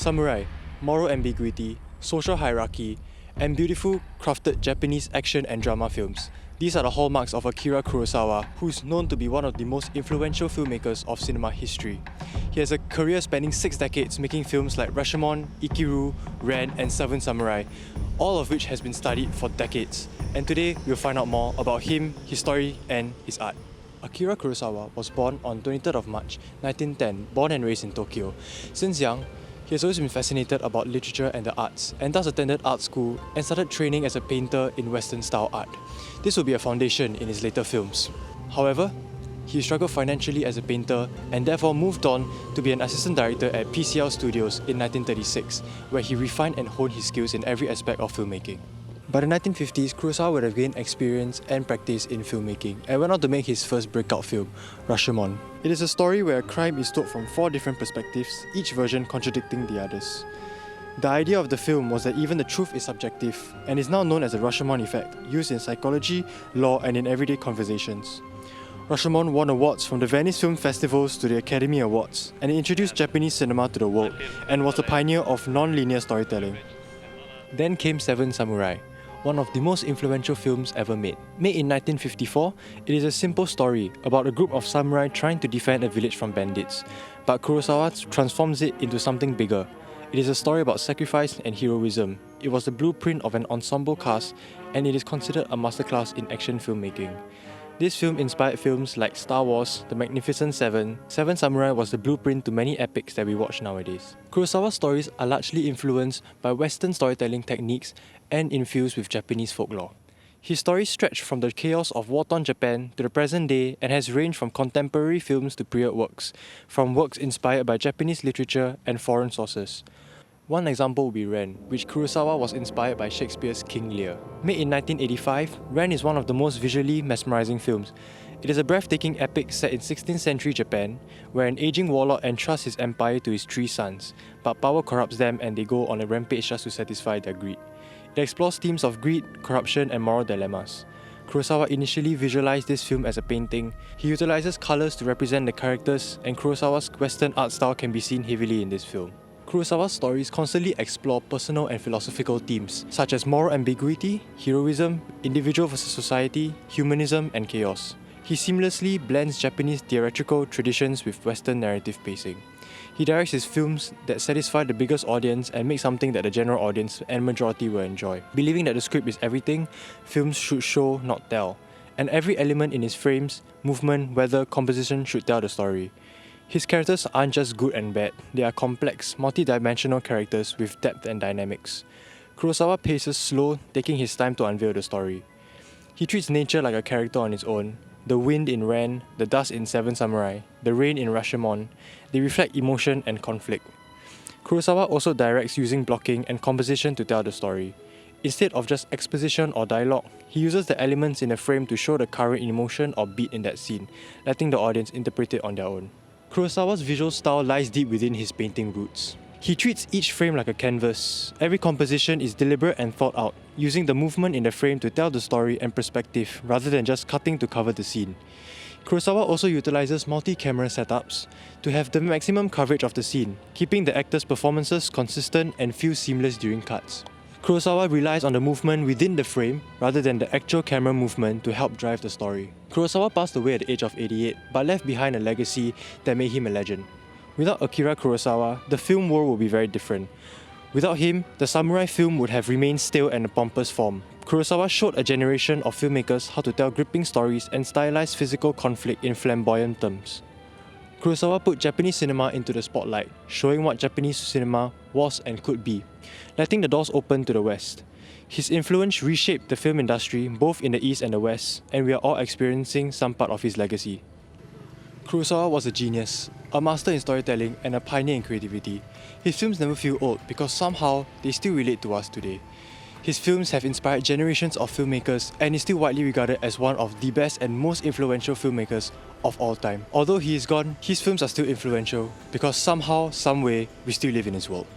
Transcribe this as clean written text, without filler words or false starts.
Samurai, moral ambiguity, social hierarchy, and beautiful, crafted Japanese action and drama films. These are the hallmarks of Akira Kurosawa, who is known to be one of the most influential filmmakers of cinema history. He has a career spanning 6 decades making films like Rashomon, Ikiru, Ren, and Seven Samurai, all of which has been studied for decades. And today, we'll find out more about him, his story, and his art. Akira Kurosawa was born on 23rd of March 1910, born and raised in Tokyo. Since young, he has always been fascinated about literature and the arts, and thus attended art school and started training as a painter in Western-style art. This will be a foundation in his later films. However, he struggled financially as a painter and therefore moved on to be an assistant director at PCL Studios in 1936, where he refined and honed his skills in every aspect of filmmaking. By the 1950s, Kurosawa would have gained experience and practice in filmmaking and went on to make his first breakout film, Rashomon. It is a story where a crime is told from 4 different perspectives, each version contradicting the others. The idea of the film was that even the truth is subjective and is now known as the Rashomon effect, used in psychology, law, and in everyday conversations. Rashomon won awards from the Venice Film Festivals to the Academy Awards, and it introduced Japanese cinema to the world and was the pioneer of non-linear storytelling. Then came Seven Samurai, one of the most influential films ever made. Made in 1954, it is a simple story about a group of samurai trying to defend a village from bandits, but Kurosawa transforms it into something bigger. It is a story about sacrifice and heroism. It was the blueprint of an ensemble cast, and it is considered a masterclass in action filmmaking. This film inspired films like Star Wars, The Magnificent Seven. Seven Samurai was the blueprint to many epics that we watch nowadays. Kurosawa's stories are largely influenced by Western storytelling techniques and infused with Japanese folklore. His stories stretch from the chaos of war-torn Japan to the present day and has ranged from contemporary films to period works, from works inspired by Japanese literature and foreign sources. One example would be Ren, which Kurosawa was inspired by Shakespeare's King Lear. Made in 1985, Ren is one of the most visually mesmerizing films. It is a breathtaking epic set in 16th century Japan, where an aging warlord entrusts his empire to his 3 sons, but power corrupts them and they go on a rampage just to satisfy their greed. It explores themes of greed, corruption, and moral dilemmas. Kurosawa initially visualized this film as a painting. He utilizes colors to represent the characters, and Kurosawa's Western art style can be seen heavily in this film. Kurosawa's stories constantly explore personal and philosophical themes, such as moral ambiguity, heroism, individual versus society, humanism, and chaos. He seamlessly blends Japanese theatrical traditions with Western narrative pacing. He directs his films that satisfy the biggest audience and make something that the general audience and majority will enjoy. Believing that the script is everything, films should show, not tell. And every element in his frames, movement, weather, composition should tell the story. His characters aren't just good and bad, they are complex, multi-dimensional characters with depth and dynamics. Kurosawa paces slow, taking his time to unveil the story. He treats nature like a character on its own. The wind in Ren, the dust in Seven Samurai, the rain in Rashomon, they reflect emotion and conflict. Kurosawa also directs using blocking and composition to tell the story. Instead of just exposition or dialogue, he uses the elements in a frame to show the current emotion or beat in that scene, letting the audience interpret it on their own. Kurosawa's visual style lies deep within his painting roots. He treats each frame like a canvas. Every composition is deliberate and thought out, using the movement in the frame to tell the story and perspective rather than just cutting to cover the scene. Kurosawa also utilizes multi-camera setups to have the maximum coverage of the scene, keeping the actors' performances consistent and feel seamless during cuts. Kurosawa relies on the movement within the frame rather than the actual camera movement to help drive the story. Kurosawa passed away at the age of 88, but left behind a legacy that made him a legend. Without Akira Kurosawa, the film world would be very different. Without him, the samurai film would have remained stale and a pompous form. Kurosawa showed a generation of filmmakers how to tell gripping stories and stylize physical conflict in flamboyant terms. Kurosawa put Japanese cinema into the spotlight, showing what Japanese cinema was and could be, letting the doors open to the West. His influence reshaped the film industry both in the East and the West, and we are all experiencing some part of his legacy. Kurosawa was a genius, a master in storytelling and a pioneer in creativity. His films never feel old because somehow they still relate to us today. His films have inspired generations of filmmakers and is still widely regarded as one of the best and most influential filmmakers of all time. Although he is gone, his films are still influential because somehow, some way, we still live in his world.